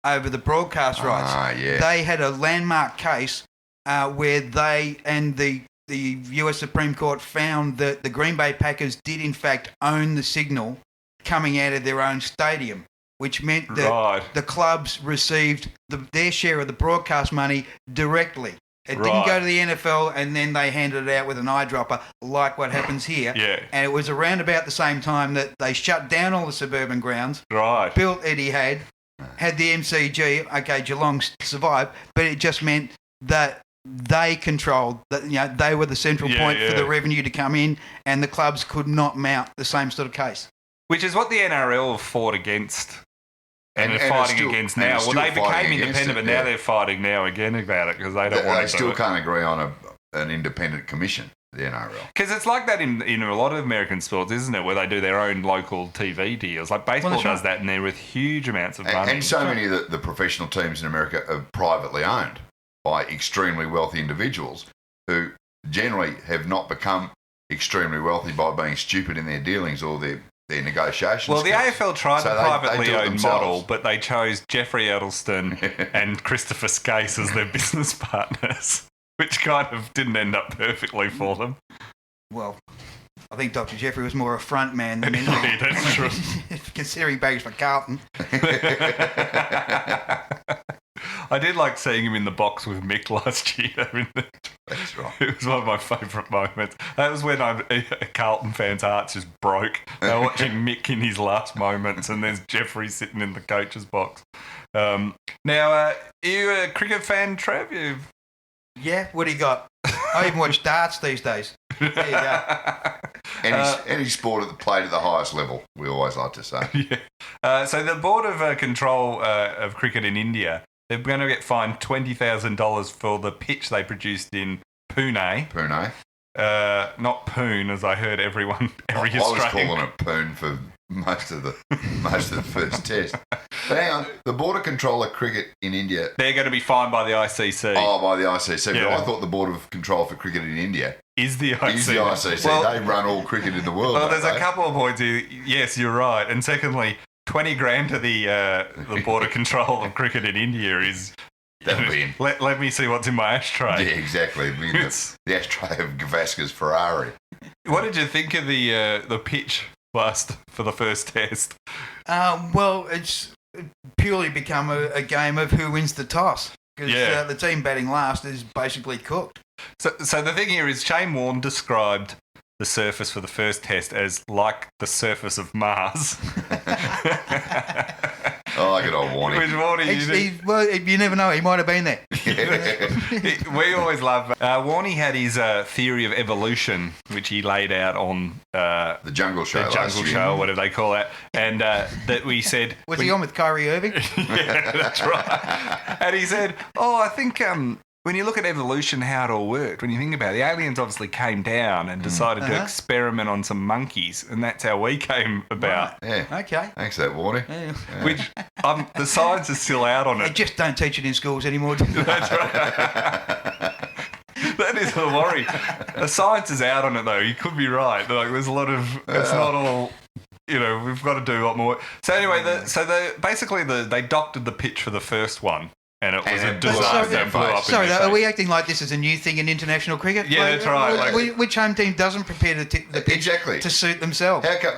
over the broadcast rights. They had a landmark case where they and the US Supreme Court found that the Green Bay Packers did in fact own the signal coming out of their own stadium, which meant that the clubs received their share of the broadcast money directly. It didn't go to the NFL and then they handed it out with an eyedropper like what happens here. Yeah. And it was around about the same time that they shut down all the suburban grounds, built Etihad, had the MCG. Okay, Geelong survived, but it just meant that they controlled that. They were the central point for the revenue to come in, and the clubs could not mount the same sort of case. Which is what the NRL fought against and are fighting against now. Well, they became independent, but now they're fighting now again about it because they don't want to. They still can't agree on an independent commission, the NRL. Because it's like that in a lot of American sports, isn't it, where they do their own local TV deals. Like baseball does that, and they're with huge amounts of money. And so many of the professional teams in America are privately owned by extremely wealthy individuals who generally have not become extremely wealthy by being stupid in their dealings or their negotiations. Well, the AFL tried the privately owned model, but they chose Jeffrey Edelston and Christopher Skase as their business partners, which kind of didn't end up perfectly for them. Well, I think Dr. Jeffrey was more a front man than anything. That's true. Considering bags for Carlton. I did like seeing him in the box with Mick last year. That's right. It was one of my favourite moments. That was when a Carlton fan's hearts just broke. They were watching Mick in his last moments, and there's Jeffrey sitting in the coach's box. Now, are you a cricket fan, Trev? Yeah, what do you got? I even watch darts these days. There you go. Any sport played at the highest level, we always like to say. Yeah. So the Board of Control of Cricket in India, they're going to get fined $20,000 for the pitch they produced in Pune. Pune. Not Poon, as I heard every Australian. I was calling it Poon for most of the first test. But hang on, the Board of Control of Cricket in India. They're going to be fined by the ICC. Oh, by the ICC. Yeah. But I thought the Board of Control for Cricket in India is the ICC. Is the ICC. Well, they run all cricket in the world. Well, there's don't a they? couple of points here. Yes, you're right. And secondly, 20 grand to the Board of Control of Cricket in India is. That'll be in. Let me see what's in my ashtray. Yeah, exactly. The ashtray of Gavaska's Ferrari. What did you think of the pitch for the first test? Well, it's purely become a game of who wins the toss. Because the team batting last is basically cooked. So the thing here is Shane Warne described the surface for the first test as like the surface of Mars. I like it, old Warnie. Which Warnie, well, you never know. He might have been there. We always love... Warnie had his theory of evolution, which he laid out on... the Jungle Show. The Jungle Show, whatever they call that. And that we said... Was he on with Kyrie Irving? Yeah, that's right. And he said, I think... when you look at evolution, how it all worked, when you think about it, the aliens obviously came down and decided to experiment on some monkeys, and that's how we came about. Right. Yeah. Okay. Thanks for that, Warnie. Yeah. Which the science is still out on They it. just don't teach it in schools anymore. That's right. That is the worry. The science is out on it, though. You could be right. Like, there's a lot of... It's not all... we've got to do a lot more. So anyway, they doctored the pitch for the first one. And it was a disaster. It blew up Sorry, in their are we face. acting like this is a new thing in international cricket? Yeah, that's right. Which home team doesn't prepare the pitch to suit themselves? How come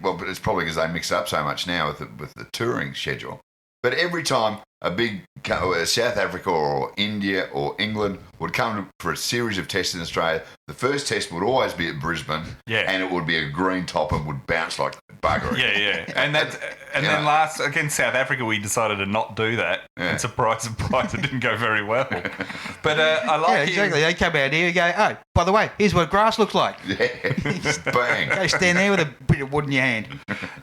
well, but it's probably because they mix up so much now with the touring schedule. But every time a big South Africa or India or England would come for a series of tests in Australia, the first test would always be at Brisbane, and it would be a green top and would bounce like buggery. Yeah. And then last against South Africa, we decided to not do that. Yeah. And surprise, it didn't go very well. But I like it. Exactly. They come out here and go, oh, by the way, here's what grass looks like. Yeah, bang. Go stand there with a bit of wood in your hand.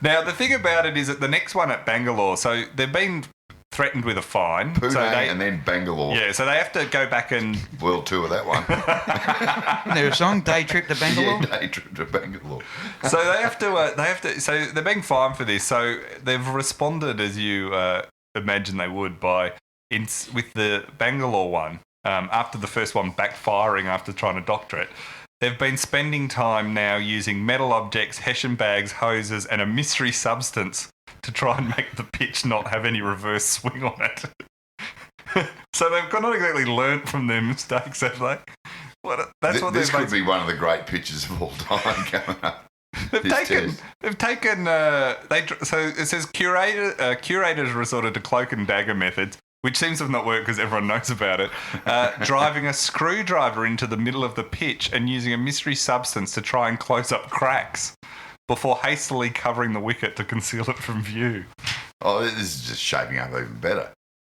Now, the thing about it is that the next one at Bangalore, so they've been threatened with a fine. Pune so and then Bangalore. Yeah, so they have to go back and... World tour, that one. Isn't there a song, Day Trip to Bangalore? Yeah, day trip to Bangalore. So they have to... So they're being fined for this. So they've responded, as you imagine they would, with the Bangalore one, after the first one backfiring after trying to doctor it. They've been spending time now using metal objects, Hessian bags, hoses, and a mystery substance to try and make the pitch not have any reverse swing on it. So they've not exactly learnt from their mistakes, have they? This could be one of the great pitches of all time coming up. So it says curators resorted to cloak and dagger methods, which seems to have not worked because everyone knows about it, driving a screwdriver into the middle of the pitch and using a mystery substance to try and close up cracks before hastily covering the wicket to conceal it from view. Oh, this is just shaping up even better.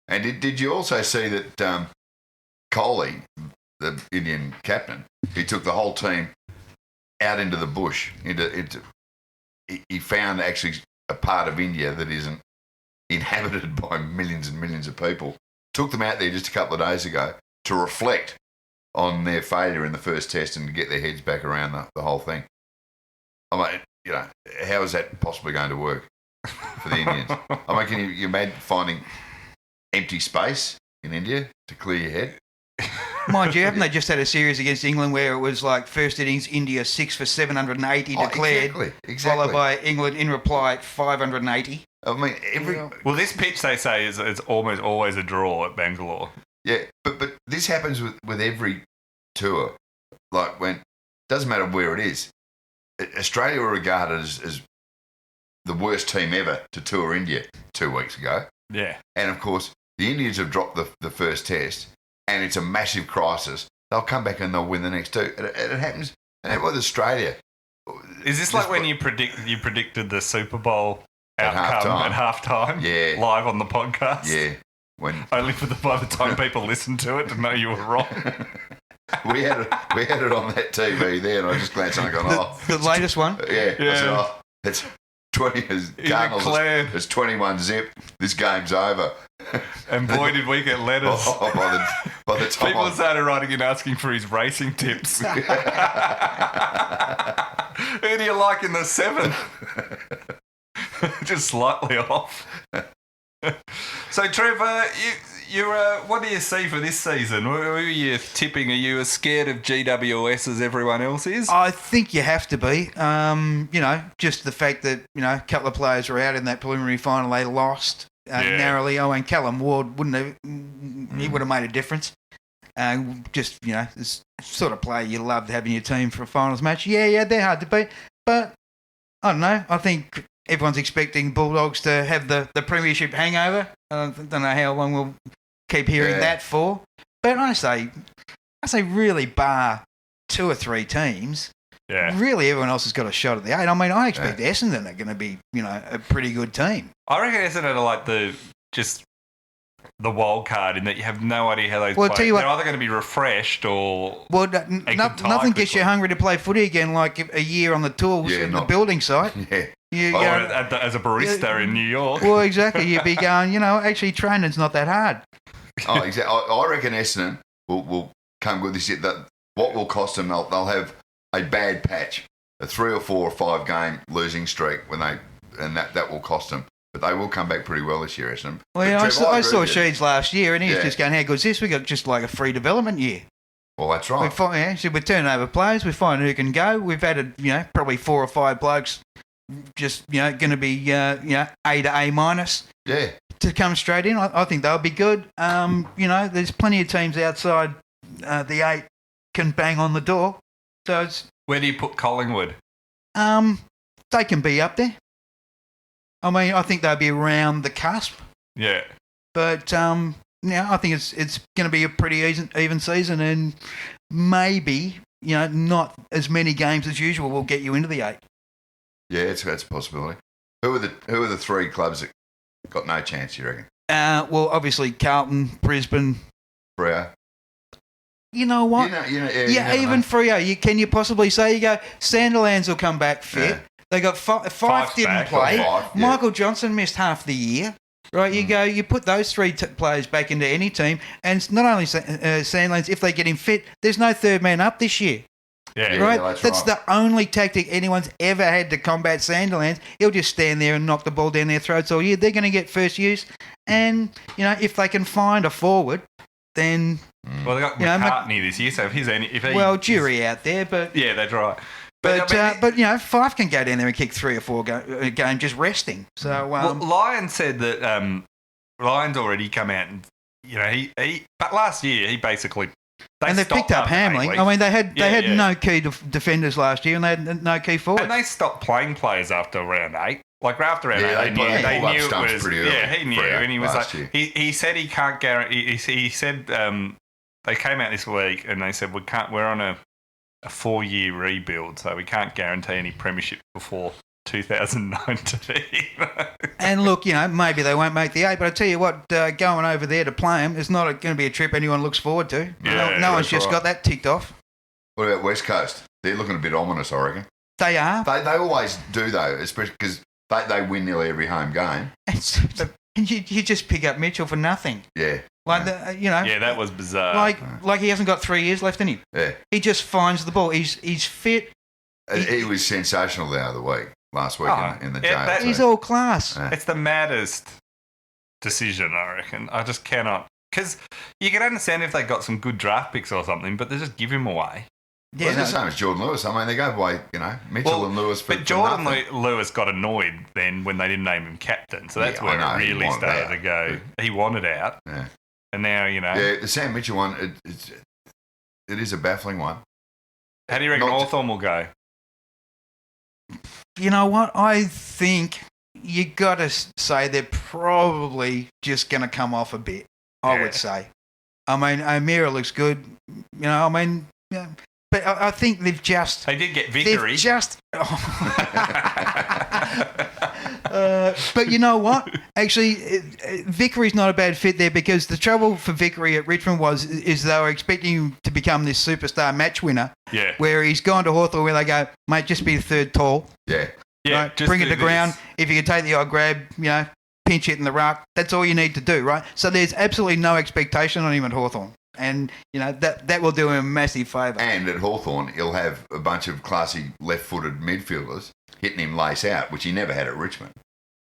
And did you also see that Kohli, the Indian captain, he took the whole team out into the bush. He found actually a part of India that isn't inhabited by millions and millions of people. Took them out there just a couple of days ago to reflect on their failure in the first test and to get their heads back around the whole thing. I mean, how is that possibly going to work for the Indians? I mean, can you imagine finding empty space in India to clear your head? Mind you, haven't they just had a series against England where it was like first innings, India 6 for 780 declared, exactly. followed by England in reply 580. I mean, Well, this pitch, they say, is almost always a draw at Bangalore. Yeah, but this happens with every tour. Like doesn't matter where it is. Australia were regarded as the worst team ever to tour India 2 weeks ago. Yeah. And of course, the Indians have dropped the first test, and it's a massive crisis. They'll come back and they'll win the next two. And it happens. And with Australia. Is this like when you predicted the Super Bowl outcome at halftime? Yeah. Live on the podcast? Yeah. Only by the time people listen to it to know you were wrong. we had it on that TV there, and I just glanced and I gone, the latest one. Yeah. I said, it's 20. Cardinals. It's 21-zip. This game's over. And boy, did we get letters. By the time people started writing in asking for his racing tips. Who do you like in the 7th? Just slightly off. So, Trevor, you what do you see for this season? Who are you tipping? Are you as scared of GWS as everyone else is? I think you have to be. Just the fact that, a couple of players were out in that preliminary final, they lost narrowly. I mean, Callum Ward he would have made a difference. This sort of player you loved having your team for a finals match. Yeah, they're hard to beat. But, I don't know, I think everyone's expecting Bulldogs to have the premiership hangover. I don't know how long we'll keep hearing that for. But I say really bar 2 or 3 teams, really everyone else has got a shot at the 8. I mean, I expect Essendon are going to be, a pretty good team. I reckon Essendon are like the wild card in that you have no idea how they play. Tell you what, they're either going to be refreshed or... Well, nothing gets you hungry to play footy again like a year on the tools in the building site. Yeah. As a barista in New York. Well, exactly. You'd be going, actually training's not that hard. Oh, exactly. I reckon Essendon will come good this year. What will cost them, they'll have a bad patch, a 3 or 4 or 5 game losing streak and that will cost them. But they will come back pretty well this year, Essendon. Well, yeah, I saw Sheeds last year, and he was just going, how good's this? We got just like a free development year. Well, that's right. We're turning over players. We're finding who can go. We've added, probably 4 or 5 blokes just, going to be, A to A minus. Yeah. To come straight in. I think they'll be good. There's plenty of teams outside the 8 can bang on the door. So it's... Where do you put Collingwood? They can be up there. I mean, I think they'll be around the cusp. Yeah. But, I think it's going to be a pretty even season, and maybe, not as many games as usual will get you into the 8. Yeah, that's a possibility. Who are the 3 clubs that got no chance, you reckon? Well, obviously Carlton, Brisbane. Freo. You know what? Even Freo. Can you possibly say Sandilands will come back fit? Yeah. They got five didn't play. Michael Johnson missed half the year. Right, you put those 3 players back into any team, and it's not only Sandilands, if they get him fit, there's no third man up this year. Yeah, right. That's the only tactic anyone's ever had to combat Sandilands. He'll just stand there and knock the ball down their throats all year. They're going to get first use, and if they can find a forward, then well, they got McCartney this year, so jury out there, but yeah, that's right. But Fife can go down there and kick 3 or 4 games just resting. So Lyons said that Lyons already come out and but last year he basically. They picked up Hamley. I mean, they had no key defenders last year, and they had no key forward. And they stopped playing players after round 8. Like after round 8, they knew it was. He knew, and he was like, he said he can't guarantee. He said they came out this week and they said we're on a 4-year rebuild, so we can't guarantee any premiership before 2019. And look, maybe they won't make the 8, but I tell you what, going over there to play them is not going to be a trip anyone looks forward to. No one's just got that ticked off. What about West Coast? They're looking a bit ominous, I reckon. They are. They always do, though, especially because they win nearly every home game. And you just pick up Mitchell for nothing. Yeah. Yeah, that was bizarre. Like he hasn't got 3 years left in him. Yeah. He just finds the ball. He's fit. He was sensational the other week. Last week in the jail. He's all class. It's the maddest decision, I reckon. I just cannot. Because you can understand if they got some good draft picks or something, but they just give him away. Yeah, it's the same as Jordan Lewis. I mean, they gave away, Mitchell and Lewis for But Jordan Lewis got annoyed then when they didn't name him captain. So that's where it really started to go. He wanted out. Yeah. And now, Yeah, the Sam Mitchell one, it is a baffling one. How do you reckon Hawthorn will go? You know what? I think you got to say they're probably just going to come off a bit, I would say. I mean, O'Meara looks good. But I think they've just... They did get Vickery. They've just... But you know what? Actually, Vickery's not a bad fit there, because the trouble for Vickery at Richmond is they were expecting him to become this superstar match winner. Yeah. Where he's gone to Hawthorn where they go, mate, just be the third tall. Yeah. Yeah. Right? Just Bring it do to ground. this. If you can take the odd grab, pinch it in the ruck, that's all you need to do, right? So there's absolutely no expectation on him at Hawthorn. And, that will do him a massive favour. And at Hawthorn, he'll have a bunch of classy left-footed midfielders hitting him lace out, which he never had at Richmond.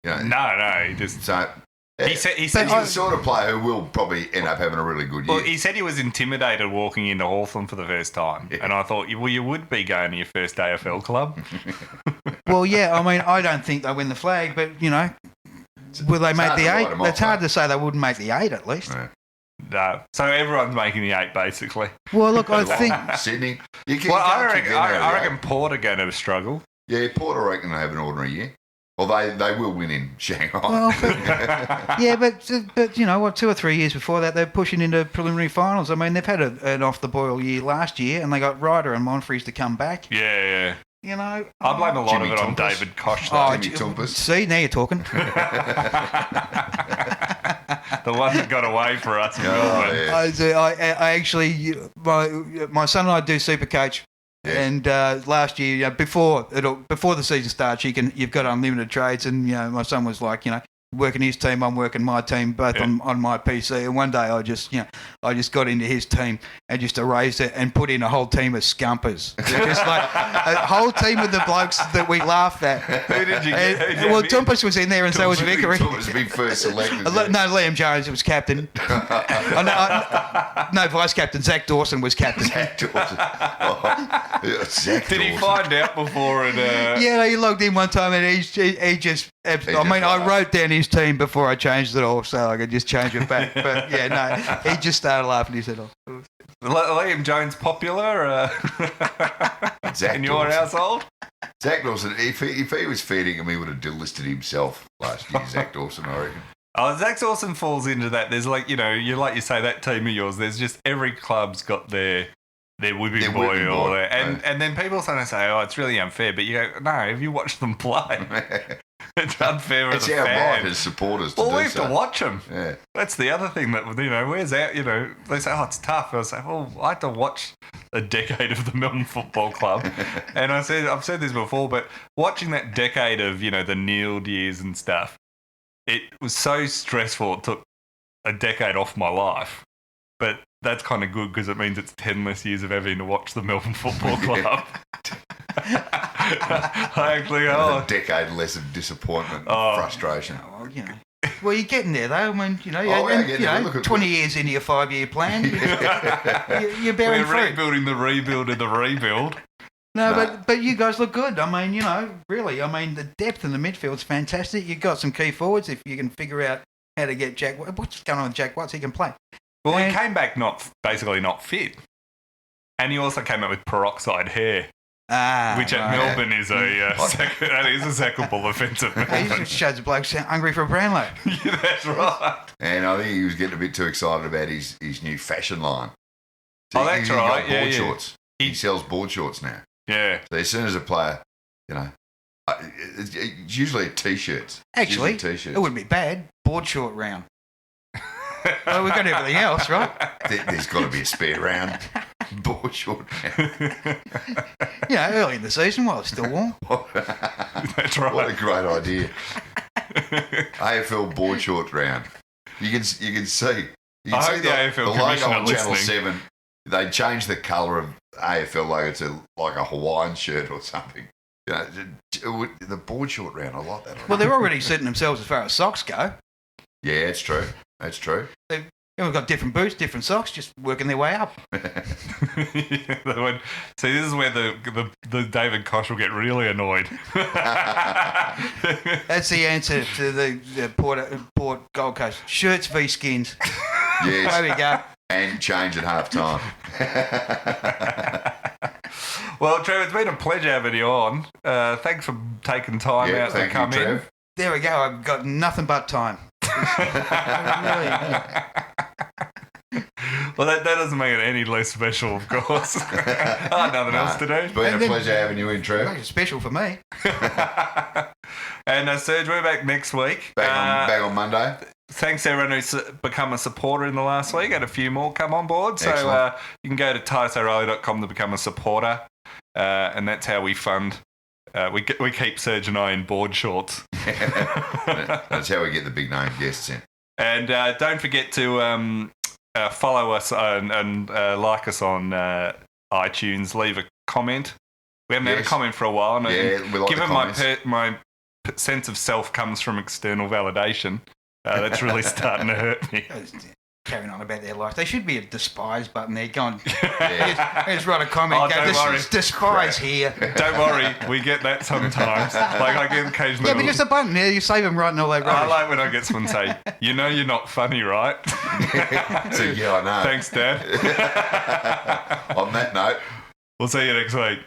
No, he just. So He said he's the sort of player who will probably end up having a really good year. Well, he said he was intimidated walking into Hawthorn for the first time. Yeah. And I thought, well, you would be going to your first AFL club. Well, yeah, I mean, I don't think they win the flag, but, will they make hard the to write 8? them off, It's hard mate. to say they wouldn't make the 8 at least. Yeah. No. So everyone's making the 8, basically. Well, look, I think... Sydney. Well, I reckon Port are going to struggle. Yeah, Port, I reckon, will have an ordinary year. Well, they will win in Shanghai. Well, but 2 or 3 years before that, they're pushing into preliminary finals. I mean, they've had an off-the-boil year last year, and they got Ryder and Monfries to come back. Yeah. I blame a lot Jimmy of it on Tompkins. David Koch, Oh, though. Jimmy Tompkins. See, now you're talking. The one that got away for us. in Melbourne. yeah. I actually, my son and I do Supercoach, Yes. and last year, before the season starts, you've got unlimited trades, and my son was like, working his team, I'm working my team, both on my PC. And one day I just got into his team and just erased it and put in a whole team of scumpers, just like a whole team of the blokes that we laughed at. Who did you And, get? well, Tompkins was in there, and so was Vickery. Tompkins being first selected. No, Liam Jones was captain. No, vice captain. Zach Dawson was captain. Zach Dawson. Oh, yeah, Zach Did he Dawson. find out before it? Yeah, he logged in one time and he just. I wrote down his team before I changed it all, so I could just change it back. But yeah, no, he just started laughing. He said, Liam Jones popular Zach in your Dawson. household? Zach Dawson, if he was feeding him, he would have delisted himself last year, Zach Dawson, I reckon. Oh, Zach Dawson falls into that. There's you say that team of yours. There's just every club's got their whipping boy, and then people sometimes say, oh, it's really unfair. But you go, no, have you watched them play? It's unfair as It's a our fan. right as supporters to Well, do we have so. to watch them. Yeah. That's the other thing that, where's out, they say, oh, it's tough. I say, well, I had to watch a decade of the Melbourne Football Club. And I've said this before, but watching that decade of, the Neild years and stuff, it was so stressful. It took a decade off my life. But that's kind of good because it means it's 10 less years of having to watch the Melbourne Football Club. I actually, A decade less of disappointment and frustration. well, you're getting there though. I mean, we are getting there. Look at 20 years into your 5-year plan, you're bearing we're fruit. rebuilding the rebuild of the rebuild. No, but you guys look good. I mean, really. I mean, the depth in the midfield's fantastic. You've got some key forwards. If you can figure out how to get Jack, what's going on with Jack Watts? He can play. Well, And- he came back basically not fit. And he also came out with peroxide hair, which at right. Melbourne is a sackable offence at He Melbourne. just shows the blokes hungry for a Brownlow. Yeah, that's right. And I think he was getting a bit too excited about his new fashion line. Oh, that's He's got right. Yeah, board yeah. shorts. He sells board shorts now. Yeah. So as soon as a player, it's usually T-shirts. Actually, Usually T-shirts. it wouldn't be bad. Board short round. Well, we've got everything else, right? There's got to be a spare round. Board short round. Early in the season while it's still warm. That's right. What a great idea. AFL board short round. You can see. You can I see hope the AFL logo Commission on are Channel listening. 7. They changed the colour of AFL logo to like a Hawaiian shirt or something. The board short round. I like that. Well, they're already setting themselves as far as socks go. Yeah, it's true. That's true. We've got different boots, different socks, just working their way up. Yeah, see, this is where the David Koch will get really annoyed. That's the answer to the Port Gold Coast. Shirts v skins. There Yes. we go. And change at half time. Well, Trevor, it's been a pleasure having you on. Thanks for taking time out to thank come you, in. Trev. There we go. I've got nothing but time. Well, that doesn't make it any less special, of course. I had nothing else to do. It's been And a then- pleasure having you in, Trev. It's special for me. And Serge, we're back next week. Back on Monday. Thanks everyone who's become a supporter in the last week. Had a few more come on board. So you can go to TitusO'Reilly.com to become a supporter. And that's how we fund. We keep Serge and I in board shorts. That's how we get the big name guests in. And don't forget to follow us and like us on iTunes. Leave a comment. We haven't had a comment for a while. And we like given my sense of self comes from external validation, that's really starting to hurt me. Carrying on about their life. They should be a despise button there. Go on. Just write a comment. This is despise here. Don't worry. We get that sometimes. Like I get occasionally. Yeah, but just a button there. You save them writing all that rubbish. I like when I get someone say, you know you're not funny, right? So, yeah, I know. Thanks, Dad. On that note. We'll see you next week.